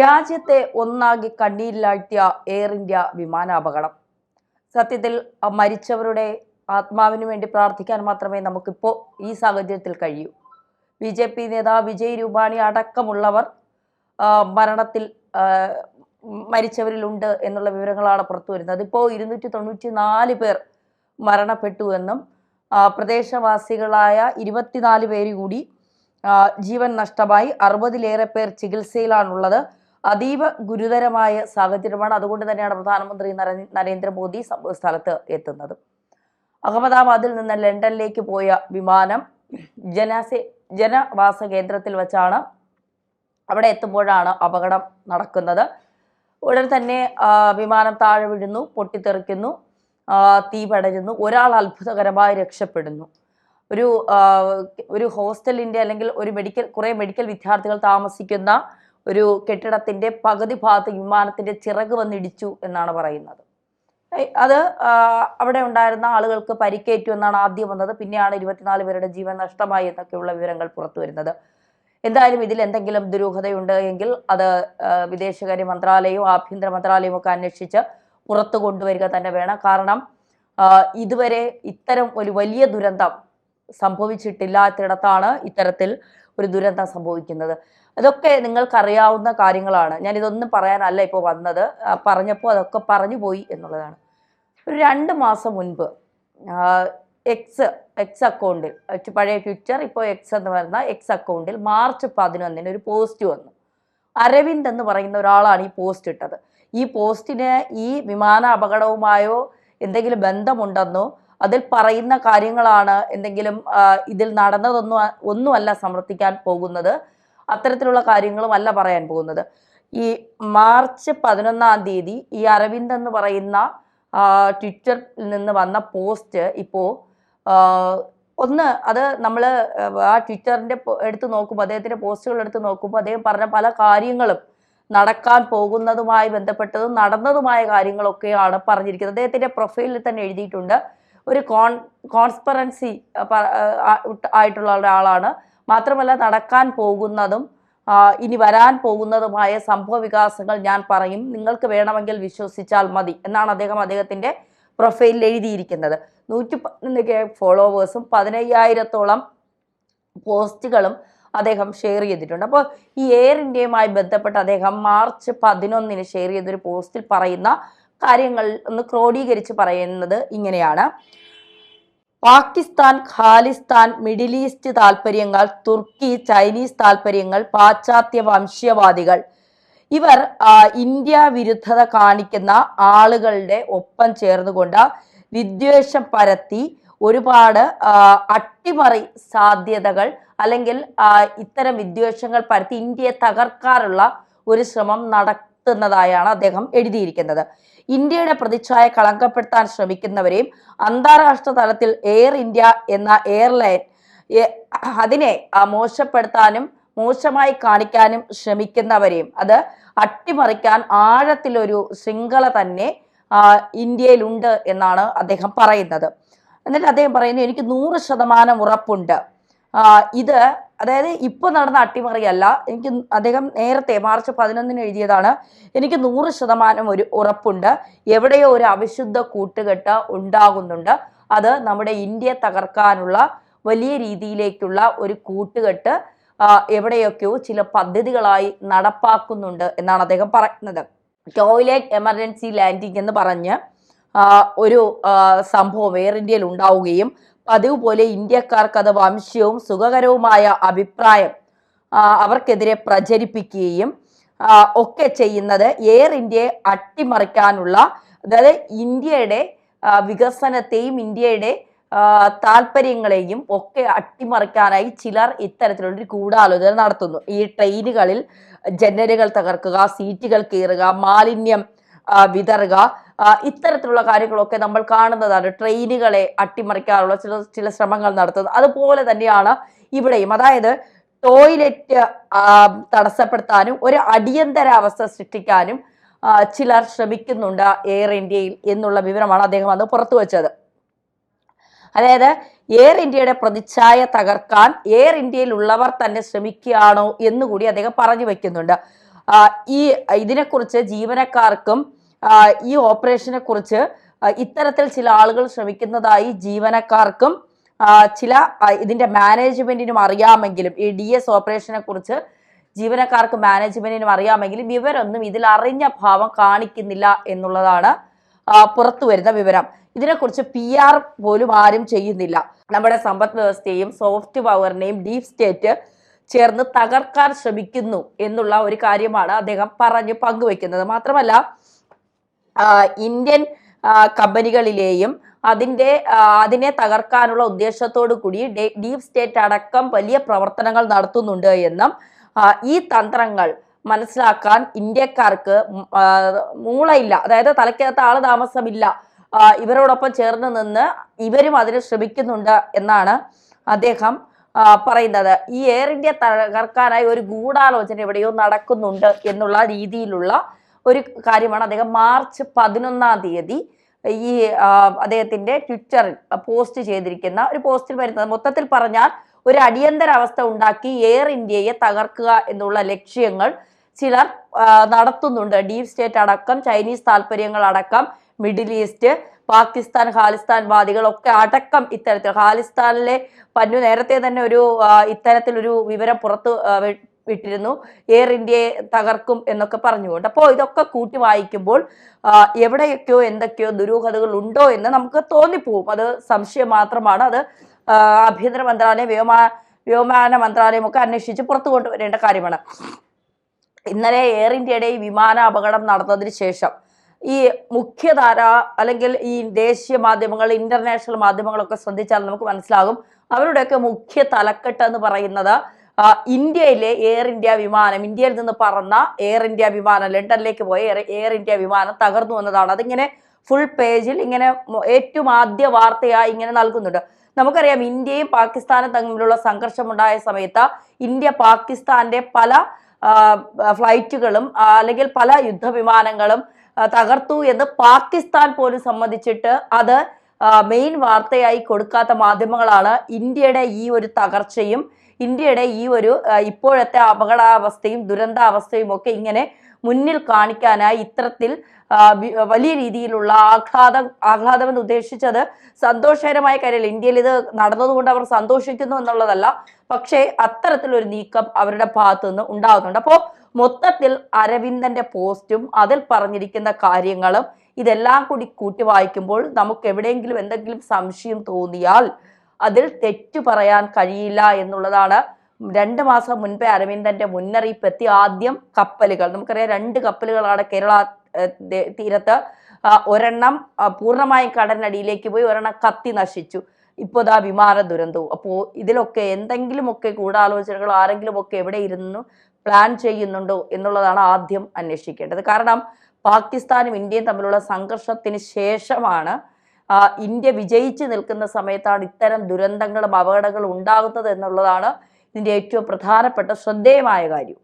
രാജ്യത്തെ ഒന്നാകെ കണ്ണീരിലാഴ്ത്തിയ air India വിമാനാപകടം. സത്യത്തിൽ മരിച്ചവരുടെ ആത്മാവിന് വേണ്ടി പ്രാർത്ഥിക്കാൻ മാത്രമേ നമുക്കിപ്പോൾ ഈ സാഹചര്യത്തിൽ കഴിയൂ. BJP നേതാവ് വിജയ് രൂപാണി അടക്കമുള്ളവർ മരണത്തിൽ മരിച്ചവരിലുണ്ട് എന്നുള്ള വിവരങ്ങളാണ് പുറത്തു വരുന്നത്. ഇപ്പോൾ 294 പേർ മരണപ്പെട്ടു എന്നും പ്രദേശവാസികളായ 24 പേര് കൂടി ജീവൻ നഷ്ടമായി. 60-ലേറെ പേർ ചികിത്സയിലാണുള്ളത്. അതീവ ഗുരുതരമായ സാഹചര്യമാണ്. അതുകൊണ്ട് തന്നെയാണ് പ്രധാനമന്ത്രി നരേന്ദ്രമോദി സ്ഥലത്ത് എത്തുന്നത്. അഹമ്മദാബാദിൽ നിന്ന് ലണ്ടനിലേക്ക് പോയ വിമാനം ജനവാസ കേന്ദ്രത്തിൽ വെച്ചാണ് അവിടെ എത്തുമ്പോഴാണ് അപകടം നടക്കുന്നത്. ഉടൻ തന്നെ വിമാനം താഴെ വീഴുന്നു, പൊട്ടിത്തെറിക്കുന്നു, തീ പടരുന്നു. ഒരാൾ അത്ഭുതകരമായി രക്ഷപ്പെടുന്നു. ഒരു ഹോസ്റ്റലിന്റെ അല്ലെങ്കിൽ കുറെ മെഡിക്കൽ വിദ്യാർത്ഥികൾ താമസിക്കുന്ന ഒരു കെട്ടിടത്തിന്റെ പകുതി ഭാഗത്ത് വിമാനത്തിന്റെ ചിറക് വന്നിടിച്ചു എന്നാണ് പറയുന്നത്. അത് അവിടെ ഉണ്ടായിരുന്ന ആളുകൾക്ക് പരിക്കേറ്റു എന്നാണ് ആദ്യം വന്നത്. പിന്നെയാണ് 24 പേരുടെ ജീവൻ നഷ്ടമായി എന്നൊക്കെയുള്ള വിവരങ്ങൾ പുറത്തു വരുന്നത്. എന്തായാലും ഇതിൽ എന്തെങ്കിലും ദുരൂഹതയുണ്ട് എങ്കിൽ അത് വിദേശകാര്യ മന്ത്രാലയവും ആഭ്യന്തര മന്ത്രാലയവും ഒക്കെ അന്വേഷിച്ച് പുറത്തു കൊണ്ടുവരിക തന്നെ വേണം. കാരണം ഇതുവരെ ഇത്തരം ഒരു വലിയ ദുരന്തം സംഭവിച്ചിട്ടില്ലാത്തിടത്താണ് ഇത്തരത്തിൽ ഒരു ദുരന്തം സംഭവിക്കുന്നത്. അതൊക്കെ നിങ്ങൾക്കറിയാവുന്ന കാര്യങ്ങളാണ്. ഞാൻ ഇതൊന്നും പറയാനല്ല ഇപ്പോൾ വന്നത്. പറഞ്ഞപ്പോൾ അതൊക്കെ പറഞ്ഞു പോയി എന്നുള്ളതാണ്. ഒരു 2 മാസം മുൻപ് എക്സ് അക്കൗണ്ടിൽ, പഴയ ട്വിറ്റർ ഇപ്പോൾ എക്സ് എന്ന് പറയുന്ന എക്സ് അക്കൗണ്ടിൽ മാർച്ച് 11 ഒരു പോസ്റ്റ് വന്നു. അരവിന്ദ് എന്ന് പറയുന്ന ഒരാളാണ് ഈ പോസ്റ്റ് ഇട്ടത്. ഈ പോസ്റ്റിന് ഈ വിമാന അപകടവുമായോ എന്തെങ്കിലും ബന്ധമുണ്ടെന്നോ അതിൽ പറയുന്ന കാര്യങ്ങളാണ് എന്തെങ്കിലും ഇതിൽ ഒന്നുമല്ല സമർത്ഥിക്കാൻ പോകുന്നത്. അത്തരത്തിലുള്ള കാര്യങ്ങളും അല്ല പറയാൻ പോകുന്നത്. ഈ മാർച്ച് 11-ാം തീയതി ഈ അരവിന്ദ് എന്ന് പറയുന്ന ട്വിറ്ററിൽ നിന്ന് വന്ന പോസ്റ്റ് ഇപ്പോൾ അത് നമ്മൾ ആ ട്വിറ്ററിന്റെ എടുത്ത് നോക്കുമ്പോൾ, അദ്ദേഹത്തിന്റെ പോസ്റ്റുകൾ എടുത്ത് നോക്കുമ്പോൾ അദ്ദേഹം പറഞ്ഞ പല കാര്യങ്ങളും നടക്കാൻ പോകുന്നതുമായി ബന്ധപ്പെട്ടതും നടന്നതുമായ കാര്യങ്ങളൊക്കെയാണ് പറഞ്ഞിരിക്കുന്നത്. അദ്ദേഹത്തിന്റെ പ്രൊഫൈലിൽ തന്നെ എഴുതിയിട്ടുണ്ട്. ഒരു കോൺസ്പെറൻസി ആയിട്ടുള്ള ഒരാളാണ്. മാത്രമല്ല നടക്കാൻ പോകുന്നതും ഇനി വരാൻ പോകുന്നതുമായ സംഭവ വികാസങ്ങൾ ഞാൻ പറയും, നിങ്ങൾക്ക് വേണമെങ്കിൽ വിശ്വസിച്ചാൽ മതി എന്നാണ് അദ്ദേഹത്തിന്റെ പ്രൊഫൈലിൽ എഴുതിയിരിക്കുന്നത്. 111 ഫോളോവേഴ്സും 15,000-ഓളം പോസ്റ്റുകളും അദ്ദേഹം ഷെയർ ചെയ്തിട്ടുണ്ട്. അപ്പോൾ ഈ എയർ ഇന്ത്യയുമായി ബന്ധപ്പെട്ട് അദ്ദേഹം മാർച്ച് 11 ഷെയർ ചെയ്തൊരു പോസ്റ്റിൽ പറയുന്ന കാര്യങ്ങൾ ഒന്ന് ക്രോഡീകരിച്ച് പറയുന്നത് ഇങ്ങനെയാണ്. പാകിസ്ഥാൻ, ഖാലിസ്ഥാൻ, മിഡിൽ ഈസ്റ്റ് താല്പര്യങ്ങൾ, തുർക്കി, ചൈനീസ് താല്പര്യങ്ങൾ, പാശ്ചാത്യ വംശീയവാദികൾ, ഇവർ ഇന്ത്യ വിരുദ്ധത കാണിക്കുന്ന ആളുകളുടെ ഒപ്പം ചേർന്നുകൊണ്ട് വിദ്വേഷം പരത്തി ഒരുപാട് അട്ടിമറി സാധ്യതകൾ അല്ലെങ്കിൽ ഇത്തരം വിദ്വേഷങ്ങൾ പരത്തി ഇന്ത്യയെ തകർക്കാനുള്ള ഒരു ശ്രമം നടത്തുന്നതായാണ് അദ്ദേഹം എഴുതിയിരിക്കുന്നത്. ഇന്ത്യയുടെ പ്രതിച്ഛായ കളങ്കപ്പെടുത്താൻ ശ്രമിക്കുന്നവരെയും അന്താരാഷ്ട്ര തലത്തിൽ എയർ ഇന്ത്യ എന്ന എയർലൈൻ അതിനെ മോശപ്പെടുത്താനും മോശമായി കാണിക്കാനും ശ്രമിക്കുന്നവരെയും അത് അട്ടിമറിക്കാൻ ആഴത്തിലൊരു ശൃംഖല തന്നെ ഇന്ത്യയിലുണ്ട് എന്നാണ് അദ്ദേഹം പറയുന്നത്. എന്നിട്ട് അദ്ദേഹം പറയുന്നത്, എനിക്ക് 100% ഉറപ്പുണ്ട്. ഇത് അതായത് ഇപ്പോൾ നടന്ന അട്ടിമറിയല്ല. അദ്ദേഹം നേരത്തെ മാർച്ച് 11 എഴുതിയതാണ്. എനിക്ക് 100% ഒരു ഉറപ്പുണ്ട്. എവിടെയോ ഒരു അവിശുദ്ധ കൂട്ടുകെട്ട് ഉണ്ടാകുന്നുണ്ട്. അത് നമ്മുടെ ഇന്ത്യയെ തകർക്കാനുള്ള വലിയ രീതിയിലേക്കുള്ള ഒരു കൂട്ടുകെട്ട് എവിടെയൊക്കെയോ ചില പദ്ധതികളായി നടപ്പാക്കുന്നുണ്ട് എന്നാണ് അദ്ദേഹം പറയുന്നത്. ടോയ്ലറ്റ് എമർജൻസി ലാൻഡിംഗ് എന്ന് പറഞ്ഞ് ഒരു സംഭവം എയർ ഇന്ത്യയിൽ ഉണ്ടാവുകയും പതിവ് പോലെ ഇന്ത്യക്കാർക്ക് അത് വംശീയവും സുഖകരവുമായ അഭിപ്രായം അവർക്കെതിരെ പ്രചരിപ്പിക്കുകയും ഒക്കെ ചെയ്യുന്നത് എയർ ഇന്ത്യയെ അട്ടിമറിക്കാനുള്ള, അതായത് ഇന്ത്യയുടെ വികസനത്തെയും ഇന്ത്യയുടെ താല്പര്യങ്ങളെയും ഒക്കെ അട്ടിമറിക്കാനായി ചിലർ ഇത്തരത്തിലുള്ളൊരു ഗൂഢാലോചന നടത്തുന്നു. ഈ ട്രെയിനുകളിൽ ജനലുകൾ തകർക്കുക, സീറ്റുകൾ കീറുക, മാലിന്യം വിതറുക, ഇത്തരത്തിലുള്ള കാര്യങ്ങളൊക്കെ നമ്മൾ കാണുന്നതാണ്. ട്രെയിനുകളെ അട്ടിമറിക്കാനുള്ള ചില ശ്രമങ്ങൾ നടത്തുന്നത്. അതുപോലെ തന്നെയാണ് ഇവിടെയും. അതായത് ടോയ്ലറ്റ് തടസ്സപ്പെടുത്താനും ഒരു അടിയന്തരാവസ്ഥ സൃഷ്ടിക്കാനും ചിലർ ശ്രമിക്കുന്നുണ്ട് എയർ ഇന്ത്യയിൽ എന്നുള്ള വിവരമാണ് അദ്ദേഹം അന്ന് പുറത്തു വച്ചത്. അതായത് എയർ ഇന്ത്യയുടെ പ്രതിച്ഛായ തകർക്കാൻ എയർ ഇന്ത്യയിൽ ഉള്ളവർ തന്നെ ശ്രമിക്കുകയാണോ എന്നുകൂടി അദ്ദേഹം പറഞ്ഞു വെക്കുന്നുണ്ട്. ഈ ഇതിനെക്കുറിച്ച് ജീവനക്കാർക്കും ഈ ഓപ്പറേഷനെ കുറിച്ച് ഇത്തരത്തിൽ ചില ആളുകൾ ശ്രമിക്കുന്നതായി ജീവനക്കാർക്കും ചില ഇതിന്റെ മാനേജ്മെന്റിനും അറിയാമെങ്കിലും ഈ DS ഓപ്പറേഷനെ കുറിച്ച് ജീവനക്കാർക്ക് മാനേജ്മെന്റിനും അറിയാമെങ്കിലും ഇവരൊന്നും ഇതിൽ അറിഞ്ഞ ഭാവം കാണിക്കുന്നില്ല എന്നുള്ളതാണ് പുറത്തു വരുന്ന വിവരം. ഇതിനെക്കുറിച്ച് PR പോലും ആരും ചെയ്യുന്നില്ല. നമ്മുടെ സമ്പദ് വ്യവസ്ഥയെയും സോഫ്റ്റ് പവറിനെയും ഡീപ് സ്റ്റേറ്റ് ചേർന്ന് തകർക്കാൻ ശ്രമിക്കുന്നു എന്നുള്ള ഒരു കാര്യമാണ് അദ്ദേഹം പങ്കുവെക്കുന്നത്. മാത്രമല്ല ഇന്ത്യൻ കമ്പനികളിലെയും അതിനെ തകർക്കാനുള്ള ഉദ്ദേശത്തോടു കൂടി ഡീപ് സ്റ്റേറ്റ് അടക്കം വലിയ പ്രവർത്തനങ്ങൾ നടത്തുന്നുണ്ട് എന്നും ഈ തന്ത്രങ്ങൾ മനസ്സിലാക്കാൻ ഇന്ത്യക്കാർക്ക് മൂളയില്ല, അതായത് തലയ്ക്കകത്ത് ആള് താമസമില്ല, ഇവരോടൊപ്പം ചേർന്ന് നിന്ന് ഇവരും അതിന് ശ്രമിക്കുന്നുണ്ട് എന്നാണ് അദ്ദേഹം പറയുന്നത്. ഈ എയർ ഇന്ത്യ തകർക്കാനായി ഒരു ഗൂഢാലോചന എവിടെയോ നടക്കുന്നുണ്ട് എന്നുള്ള രീതിയിലുള്ള ഒരു കാര്യമാണ് അദ്ദേഹം മാർച്ച് 11 ഈ അദ്ദേഹത്തിന്റെ ട്വിറ്ററിൽ പോസ്റ്റ് ചെയ്തിരിക്കുന്ന ഒരു പോസ്റ്റിൽ വരുന്നത്. മൊത്തത്തിൽ പറഞ്ഞാൽ ഒരു അടിയന്തരാവസ്ഥ ഉണ്ടാക്കി എയർ ഇന്ത്യയെ തകർക്കുക എന്നുള്ള ലക്ഷ്യങ്ങൾ ചിലർ നടത്തുന്നുണ്ട്. ഡീപ് സ്റ്റേറ്റ് അടക്കം, ചൈനീസ് താല്പര്യങ്ങൾ അടക്കം, മിഡിൽ ഈസ്റ്റ്, പാകിസ്ഥാൻ, ഖാലിസ്ഥാൻവാദികളൊക്കെ അടക്കം ഇത്തരത്തിൽ ഖാലിസ്ഥാനിലെ പന്നു നേരത്തെ തന്നെ ഇത്തരത്തിലൊരു വിവരം പുറത്തു വിട്ടിരുന്നു, എയർ ഇന്ത്യയെ തകർക്കും എന്നൊക്കെ പറഞ്ഞുകൊണ്ട്. അപ്പോൾ ഇതൊക്കെ കൂട്ടി വായിക്കുമ്പോൾ എവിടെയൊക്കെയോ എന്തൊക്കെയോ ദുരൂഹതകൾ ഉണ്ടോ എന്ന് നമുക്ക് തോന്നിപ്പോവും. അത് സംശയം മാത്രമാണ്. അത് ആഭ്യന്തര മന്ത്രാലയം, വ്യോമയാന മന്ത്രാലയം ഒക്കെ അന്വേഷിച്ച് പുറത്തു കൊണ്ടുവരേണ്ട കാര്യമാണ്. ഇന്നലെ എയർ ഇന്ത്യയുടെ ഈ വിമാന അപകടം നടന്നതിന് ശേഷം ഈ മുഖ്യധാര അല്ലെങ്കിൽ ഈ ദേശീയ മാധ്യമങ്ങൾ, ഇന്റർനാഷണൽ മാധ്യമങ്ങളൊക്കെ ശ്രദ്ധിച്ചാൽ നമുക്ക് മനസ്സിലാകും അവരുടെയൊക്കെ മുഖ്യ തലക്കെട്ട് എന്ന് പറയുന്നത് ഇന്ത്യയിലെ എയർ ഇന്ത്യ വിമാനം, ഇന്ത്യയിൽ നിന്ന് പറന്ന എയർ ഇന്ത്യ വിമാനം, ലണ്ടനിലേക്ക് പോയ എയർ ഇന്ത്യ വിമാനം തകർന്നു എന്നതാണ്. അതിങ്ങനെ ഫുൾ പേജിൽ ഇങ്ങനെ ഏറ്റവും ആദ്യ വാർത്തയായി ഇങ്ങനെ നൽകുന്നുണ്ട്. നമുക്കറിയാം ഇന്ത്യയും പാകിസ്ഥാനും തമ്മിലുള്ള സംഘർഷമുണ്ടായ സമയത്ത് ഇന്ത്യ പാകിസ്ഥാന്റെ പല ഫ്ലൈറ്റുകളും അല്ലെങ്കിൽ പല യുദ്ധവിമാനങ്ങളും തകർത്തു എന്ന് പാകിസ്ഥാൻ പോലും സമ്മതിച്ചിട്ട് അത് മെയിൻ വാർത്തയായി കൊടുക്കാത്ത മാധ്യമങ്ങളാണ് ഇന്ത്യയുടെ ഈ ഒരു തകർച്ചയും ഇന്ത്യയുടെ ഈ ഒരു ഇപ്പോഴത്തെ അപകടാവസ്ഥയും ദുരന്താവസ്ഥയും ഒക്കെ ഇങ്ങനെ മുന്നിൽ കാണിക്കാനായി ഇത്തരത്തിൽ വലിയ രീതിയിലുള്ള ആഹ്ലാദം എന്ന് ഉദ്ദേശിച്ചത് സന്തോഷകരമായ കാര്യമല്ല. ഇന്ത്യയിൽ ഇത് നടന്നതുകൊണ്ട് അവർ സന്തോഷിക്കുന്നു എന്നുള്ളതല്ല, പക്ഷേ അത്തരത്തിലൊരു നീക്കം അവരുടെ ഭാഗത്തു നിന്ന് ഉണ്ടാകുന്നുണ്ട്. അപ്പോൾ മൊത്തത്തിൽ അരവിന്ദന്റെ പോസ്റ്റും അതിൽ പറഞ്ഞിരിക്കുന്ന കാര്യങ്ങളും ഇതെല്ലാം കൂടി കൂട്ടി വായിക്കുമ്പോൾ നമുക്ക് എവിടെയെങ്കിലും എന്തെങ്കിലും സംശയം തോന്നിയാൽ അതിൽ തെറ്റു പറയാൻ കഴിയില്ല എന്നുള്ളതാണ്. 2 മാസം മുൻപേ അരവിന്ദന്റെ മുന്നറിയിപ്പ് എത്തി. ആദ്യം കപ്പലുകൾ, നമുക്കറിയാം 2 കപ്പലുകളാണ് കേരള തീരത്ത്. ഒരെണ്ണം പൂർണ്ണമായും കടലിനടിയിലേക്ക് പോയി, ഒരെണ്ണം കത്തി നശിച്ചു. ഇപ്പോൾ ദാ വിമാന ദുരന്തവും. അപ്പോൾ ഇതിലൊക്കെ എന്തെങ്കിലുമൊക്കെ ഗൂഢാലോചനകൾ ആരെങ്കിലുമൊക്കെ എവിടെ ഇരുന്നു പ്ലാൻ ചെയ്യുന്നുണ്ടോ എന്നുള്ളതാണ് ആദ്യം അന്വേഷിക്കേണ്ടത്. കാരണം പാകിസ്ഥാനും ഇന്ത്യയും തമ്മിലുള്ള സംഘർഷത്തിന് ശേഷമാണ് ഇന്ത്യ വിജയിച്ചു നിൽക്കുന്ന സമയത്താണ് ഇത്തരം ദുരന്തങ്ങളും അപകടങ്ങളും ഉണ്ടാകുന്നത് എന്നുള്ളതാണ് ഇതിൻ്റെ ഏറ്റവും പ്രധാനപ്പെട്ട ശ്രദ്ധേയമായ കാര്യം.